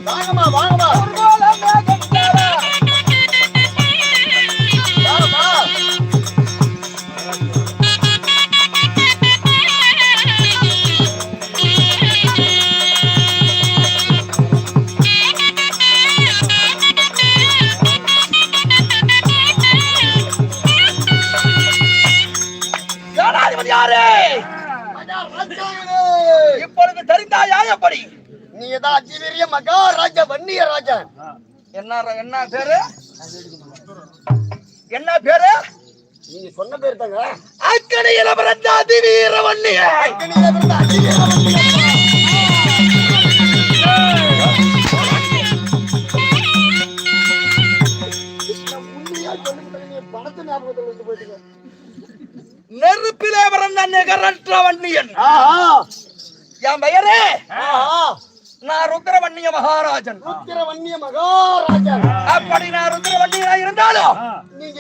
வாங்கம்மா வாங்கம்மா இப்பொழுது தெரிந்தாயா எப்படி? நீதான் அதிவீரிய மகாராஜா வன்னிய ராஜா. என்ன பேரு? என்ன பேரு? நீங்க சொன்ன பேர் தாங்க. அக்கணியில பிறந்த அதிவீர வன்னிய. அக்கணியில பிறந்த அதிவீர வன்னிய. பணத்தை ஞாபகத்தில் வச்சு போயிட்டு நெருப்பிலே பிறந்த நிகரற்ற வன்னியன். என் பெயரே நான் ருத்ரவன்னிய மகாராஜன். ருத்ரவன்னிய மகாராஜன். அப்படி நான் ருத்ரவன்னியா இருந்தாலும் நீங்க